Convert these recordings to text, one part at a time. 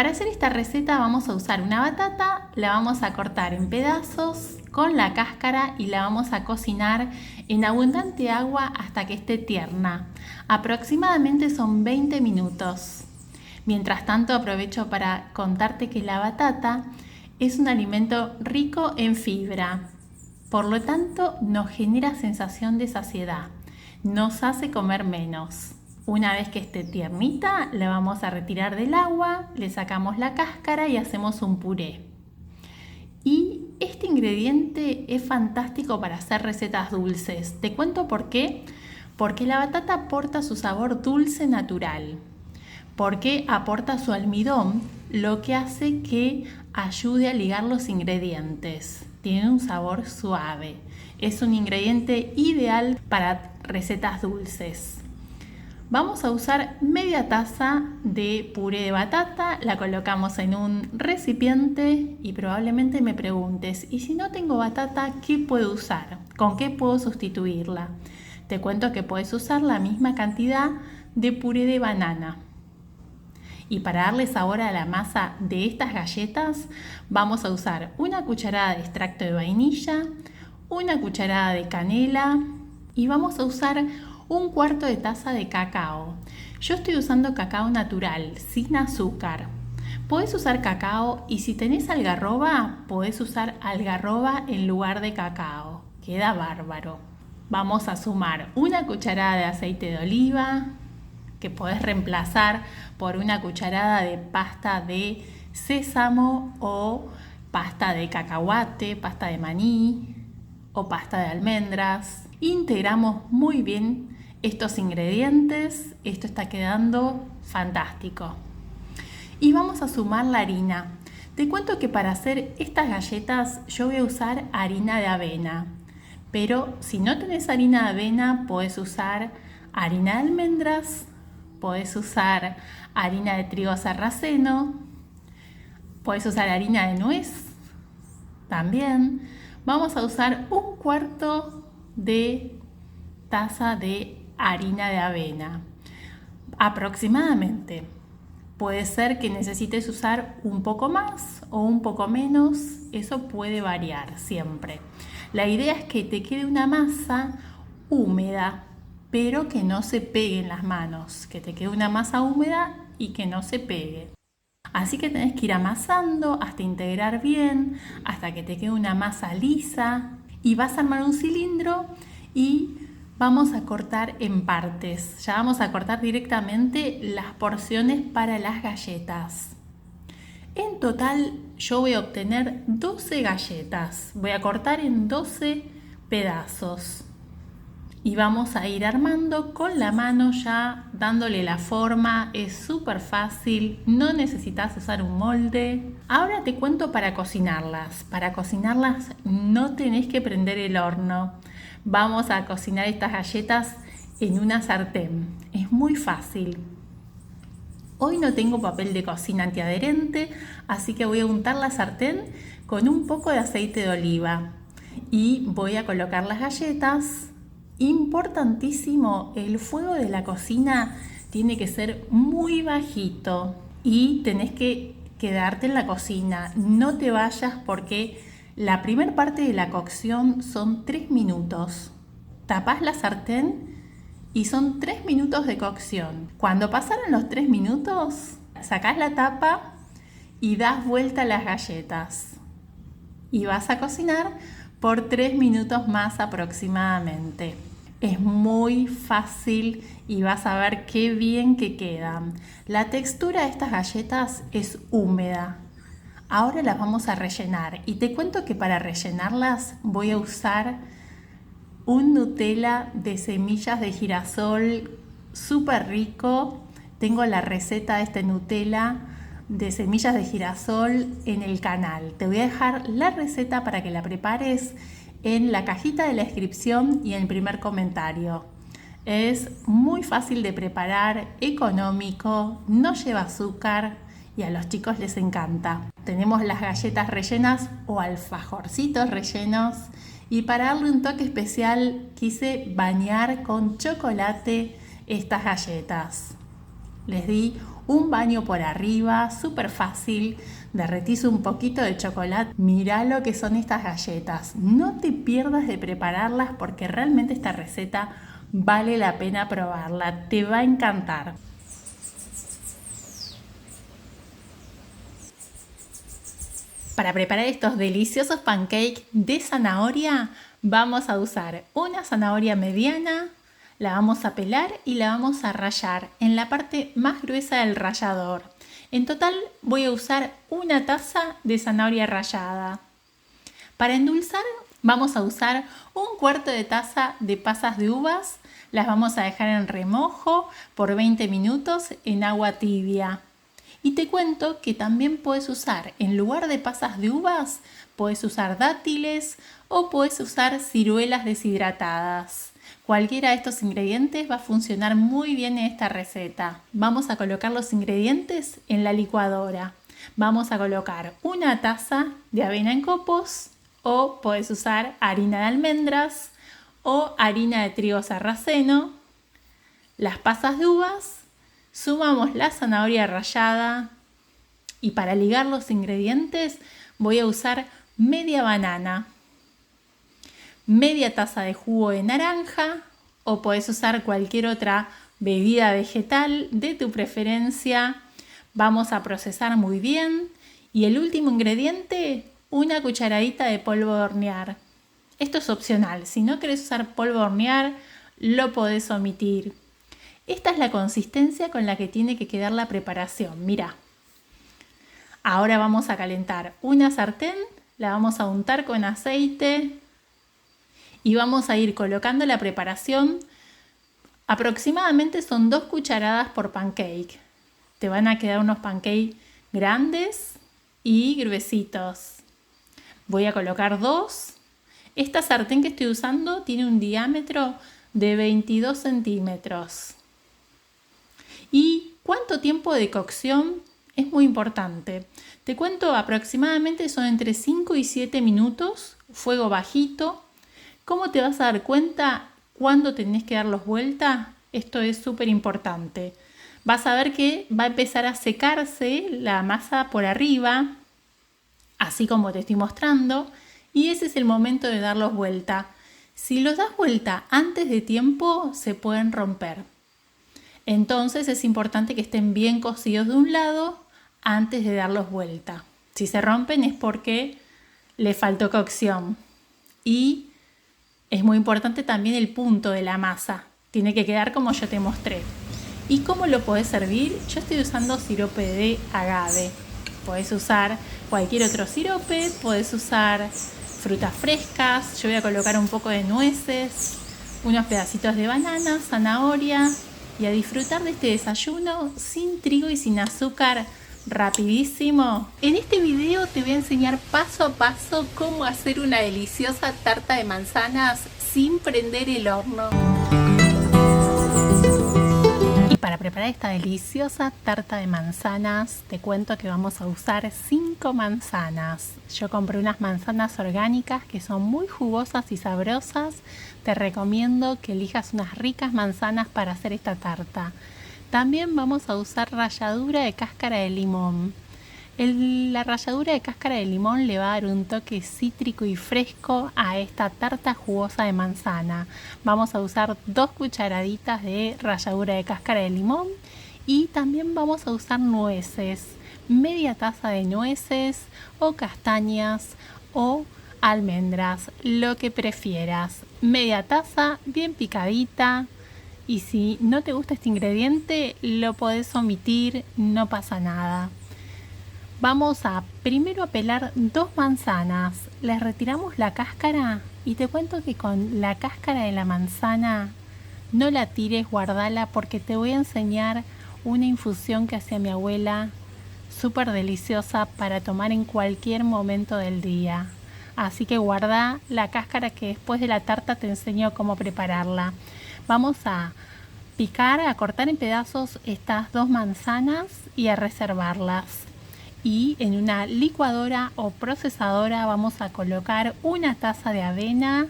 Para hacer esta receta vamos a usar una batata, la vamos a cortar en pedazos con la cáscara y la vamos a cocinar en abundante agua hasta que esté tierna. Aproximadamente son 20 minutos. Mientras tanto aprovecho para contarte que la batata es un alimento rico en fibra, por lo tanto nos genera sensación de saciedad, nos hace comer menos. Una vez que esté tiernita, la vamos a retirar del agua, le sacamos la cáscara y hacemos un puré. Y este ingrediente es fantástico para hacer recetas dulces. Te cuento por qué. Porque la batata aporta su sabor dulce natural. Porque aporta su almidón, lo que hace que ayude a ligar los ingredientes. Tiene un sabor suave. Es un ingrediente ideal para recetas dulces. Vamos a usar media taza de puré de batata, la colocamos en un recipiente y probablemente me preguntes, ¿y si no tengo batata, qué puedo usar? ¿Con qué puedo sustituirla? Te cuento que puedes usar la misma cantidad de puré de banana. Y para darle sabor a la masa de estas galletas, vamos a usar una cucharada de extracto de vainilla, una cucharada de canela y vamos a usar un cuarto de taza de cacao. Yo estoy usando cacao natural, sin azúcar. Podés usar cacao y si tenés algarroba, podés usar algarroba en lugar de cacao. Queda bárbaro. Vamos a sumar una cucharada de aceite de oliva, que podés reemplazar por una cucharada de pasta de sésamo o pasta de cacahuate, pasta de maní o pasta de almendras. Integramos muy bien estos ingredientes, esto está quedando fantástico. Y vamos a sumar la harina. Te cuento que para hacer estas galletas yo voy a usar harina de avena, pero si no tenés harina de avena podés usar harina de almendras, podés usar harina de trigo sarraceno, podés usar harina de nuez también. Vamos a usar un cuarto de taza de harina de avena aproximadamente. Puede ser que necesites usar un poco más o un poco menos, eso puede variar siempre. La idea es que te quede una masa húmeda, pero que no se pegue en las manos, que te quede una masa húmeda y que no se pegue. Así que tenés que ir amasando hasta integrar bien, hasta que te quede una masa lisa y vas a armar un cilindro y vamos a cortar en partes. Ya vamos a cortar directamente las porciones para las galletas. En total yo voy a obtener 12 galletas. Voy a cortar en 12 pedazos. Y vamos a ir armando con la mano ya dándole la forma. Es súper fácil, no necesitas usar un molde. Ahora te cuento para cocinarlas. Para cocinarlas no tenés que prender el horno. Vamos a cocinar estas galletas en una sartén. Es muy fácil. Hoy no tengo papel de cocina antiadherente, así que voy a untar la sartén con un poco de aceite de oliva. Y voy a colocar las galletas. Importantísimo, el fuego de la cocina tiene que ser muy bajito y tenés que quedarte en la cocina. No te vayas porque la primera parte de la cocción son 3 minutos. Tapás la sartén y son 3 minutos de cocción. Cuando pasaron los 3 minutos, sacás la tapa y das vuelta a las galletas. Y vas a cocinar por 3 minutos más aproximadamente. Es muy fácil y vas a ver qué bien que quedan. La textura de estas galletas es húmeda. Ahora las vamos a rellenar y te cuento que para rellenarlas voy a usar un Nutella de semillas de girasol súper rico. Tengo la receta de este Nutella de semillas de girasol en el canal. Te voy a dejar la receta para que la prepares en la cajita de la descripción y en el primer comentario. Es muy fácil de preparar, económico, no lleva azúcar y a los chicos les encanta. Tenemos las galletas rellenas o alfajorcitos rellenos y para darle un toque especial quise bañar con chocolate estas galletas. Les di un baño por arriba, súper fácil. Derretís un poquito de chocolate. Mirá lo que son estas galletas. No te pierdas de prepararlas porque realmente esta receta vale la pena probarla. Te va a encantar. Para preparar estos deliciosos pancakes de zanahoria, vamos a usar una zanahoria mediana, la vamos a pelar y la vamos a rallar en la parte más gruesa del rallador. En total voy a usar una taza de zanahoria rallada. Para endulzar vamos a usar un cuarto de taza de pasas de uvas, las vamos a dejar en remojo por 20 minutos en agua tibia. Y te cuento que también puedes usar, en lugar de pasas de uvas, puedes usar dátiles o puedes usar ciruelas deshidratadas. Cualquiera de estos ingredientes va a funcionar muy bien en esta receta. Vamos a colocar los ingredientes en la licuadora. Vamos a colocar una taza de avena en copos o puedes usar harina de almendras o harina de trigo sarraceno, las pasas de uvas. Sumamos la zanahoria rallada y para ligar los ingredientes voy a usar media banana, media taza de jugo de naranja o puedes usar cualquier otra bebida vegetal de tu preferencia. Vamos a procesar muy bien y el último ingrediente, una cucharadita de polvo de hornear. Esto es opcional, si no querés usar polvo de hornear lo podés omitir. Esta es la consistencia con la que tiene que quedar la preparación, mira. Ahora vamos a calentar una sartén, la vamos a untar con aceite y vamos a ir colocando la preparación. Aproximadamente son 2 cucharadas por pancake. Te van a quedar unos pancakes grandes y gruesitos. Voy a colocar 2. Esta sartén que estoy usando tiene un diámetro de 22 centímetros. ¿Y cuánto tiempo de cocción? Es muy importante. Te cuento, aproximadamente son entre 5 y 7 minutos, fuego bajito. ¿Cómo te vas a dar cuenta cuándo tenés que darlos vuelta? Esto es súper importante. Vas a ver que va a empezar a secarse la masa por arriba, así como te estoy mostrando, y ese es el momento de darlos vuelta. Si los das vuelta antes de tiempo, se pueden romper. Entonces es importante que estén bien cocidos de un lado antes de darlos vuelta. Si se rompen es porque le faltó cocción. Y es muy importante también el punto de la masa. Tiene que quedar como yo te mostré. ¿Y cómo lo podés servir? Yo estoy usando sirope de agave. Podés usar cualquier otro sirope, podés usar frutas frescas. Yo voy a colocar un poco de nueces, unos pedacitos de banana, zanahoria y a disfrutar de este desayuno sin trigo y sin azúcar, rapidísimo. En este video te voy a enseñar paso a paso cómo hacer una deliciosa tarta de manzanas sin prender el horno. Y para preparar esta deliciosa tarta de manzanas, te cuento que vamos a usar 5 manzanas. Yo compré unas manzanas orgánicas que son muy jugosas y sabrosas. Te recomiendo que elijas unas ricas manzanas para hacer esta tarta. También vamos a usar ralladura de cáscara de limón. La ralladura de cáscara de limón le va a dar un toque cítrico y fresco a esta tarta jugosa de manzana. Vamos a usar 2 cucharaditas de ralladura de cáscara de limón y también vamos a usar nueces. Media taza de nueces o castañas o almendras, lo que prefieras. Media taza bien picadita. Y si no te gusta este ingrediente, lo podés omitir, no pasa nada. Vamos a primero pelar 2 manzanas. Les retiramos la cáscara y te cuento que con la cáscara de la manzana no la tires, guardala porque te voy a enseñar una infusión que hacía mi abuela, súper deliciosa para tomar en cualquier momento del día. Así que guarda la cáscara que después de la tarta te enseño cómo prepararla. Vamos a picar, a cortar en pedazos estas 2 manzanas y a reservarlas. Y en una licuadora o procesadora vamos a colocar una taza de avena,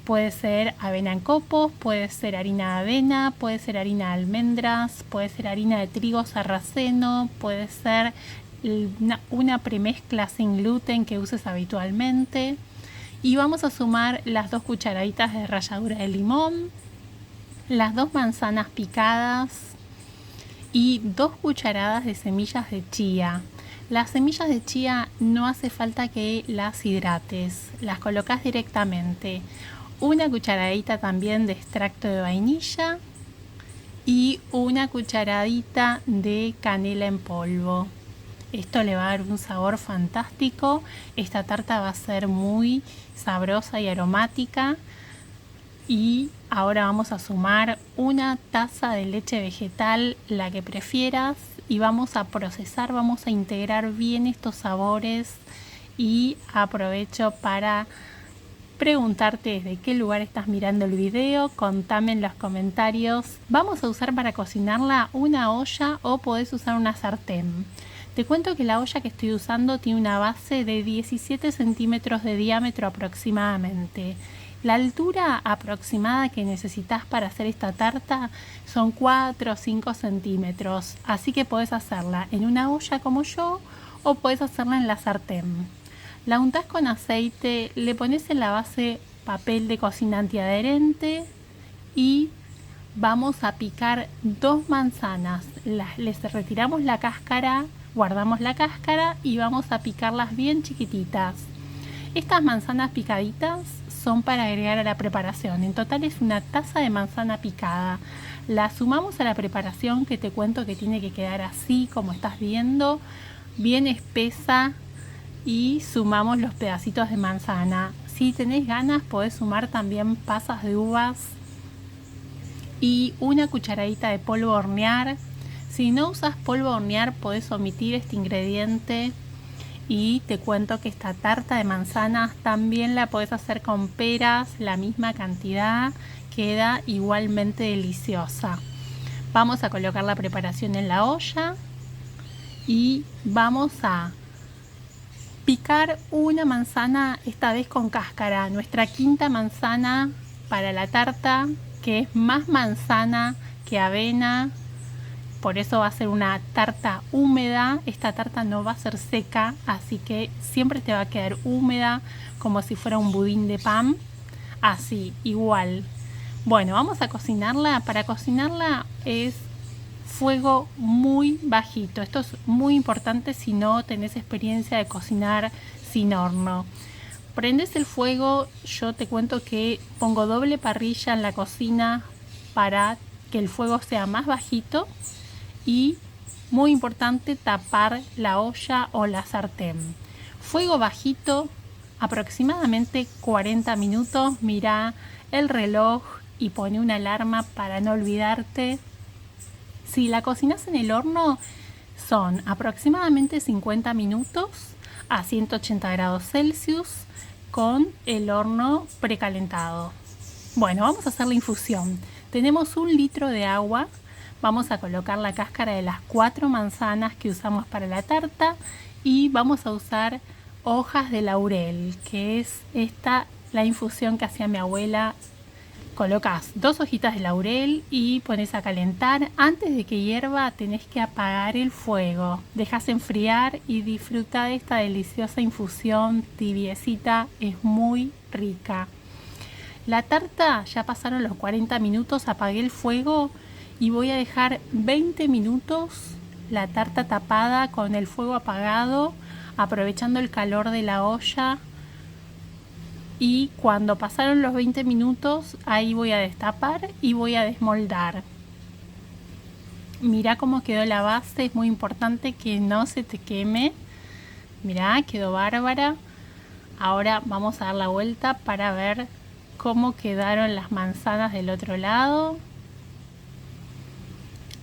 Puede ser avena en copos, puede ser harina de avena, puede ser harina de almendras, puede ser harina de trigo sarraceno, puede ser una premezcla sin gluten que uses habitualmente. Y vamos a sumar las 2 cucharaditas de ralladura de limón, las 2 manzanas picadas y 2 cucharadas de semillas de chía. Las semillas de chía no hace falta que las hidrates, las colocas directamente. Una cucharadita también de extracto de vainilla y una cucharadita de canela en polvo. Esto le va a dar un sabor fantástico. Esta tarta va a ser muy sabrosa y aromática. Y ahora vamos a sumar una taza de leche vegetal, la que prefieras, y vamos a procesar, vamos a integrar bien estos sabores. Y aprovecho para preguntarte desde qué lugar estás mirando el video, contame en los comentarios. Vamos a usar para cocinarla una olla o podés usar una sartén. Te cuento que la olla que estoy usando tiene una base de 17 centímetros de diámetro aproximadamente. La altura aproximada que necesitas para hacer esta tarta son 4 o 5 centímetros, así que podés hacerla en una olla como yo o podés hacerla en la sartén. La untás con aceite, le pones en la base papel de cocina antiadherente y vamos a picar 2 manzanas. Les retiramos la cáscara, guardamos la cáscara y vamos a picarlas bien chiquititas. Estas manzanas picaditas son para agregar a la preparación. En total es una taza de manzana picada. La sumamos a la preparación, que te cuento que tiene que quedar así como estás viendo, bien espesa, y sumamos los pedacitos de manzana. Si tenés ganas podés sumar también pasas de uvas y una cucharadita de polvo a hornear. Si no usas polvo a hornear podés omitir este ingrediente. Y te cuento que esta tarta de manzanas también la podés hacer con peras, la misma cantidad, queda igualmente deliciosa. Vamos a colocar la preparación en la olla y vamos a picar una manzana, esta vez con cáscara, nuestra quinta manzana para la tarta, que es más manzana que avena. Por eso va a ser una tarta húmeda. Esta tarta no va a ser seca, así que siempre te va a quedar húmeda, como si fuera un budín de pan. Así, igual. Bueno, vamos a cocinarla. Para cocinarla es fuego muy bajito. Esto es muy importante si no tenés experiencia de cocinar sin horno. Prendes el fuego. Yo te cuento que pongo doble parrilla en la cocina para que el fuego sea más bajito. Y muy importante, tapar la olla o la sartén. Fuego bajito, aproximadamente 40 minutos. Mira el reloj y pone una alarma para no olvidarte. Si la cocinas en el horno, son aproximadamente 50 minutos a 180 grados Celsius con el horno precalentado. Bueno, vamos a hacer la infusión. Tenemos 1 litro de agua. Vamos a colocar la cáscara de las 4 manzanas que usamos para la tarta y vamos a usar hojas de laurel, que es la infusión que hacía mi abuela. Colocas 2 hojitas de laurel y pones a calentar. Antes de que hierva tenés que apagar el fuego. Dejas enfriar y disfruta de esta deliciosa infusión tibiecita, es muy rica. La tarta ya pasaron los 40 minutos, apagué el fuego. Y voy a dejar 20 minutos la tarta tapada con el fuego apagado, aprovechando el calor de la olla. Y cuando pasaron los 20 minutos, ahí voy a destapar y voy a desmoldar. Mirá cómo quedó la base, es muy importante que no se te queme. Mirá, quedó bárbara. Ahora vamos a dar la vuelta para ver cómo quedaron las manzanas del otro lado.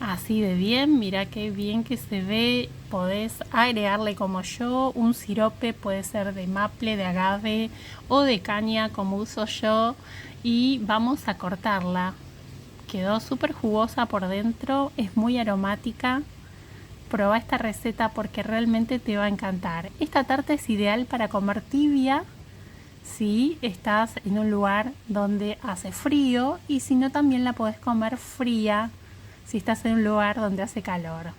Así de bien, mira qué bien que se ve. Podés agregarle, como yo, un sirope, puede ser de maple, de agave o de caña como uso yo. Y vamos a cortarla. Quedó súper jugosa por dentro, es muy aromática. Probá esta receta porque realmente te va a encantar. Esta tarta es ideal para comer tibia si estás en un lugar donde hace frío y si no también la podés comer fría si estás en un lugar donde hace calor.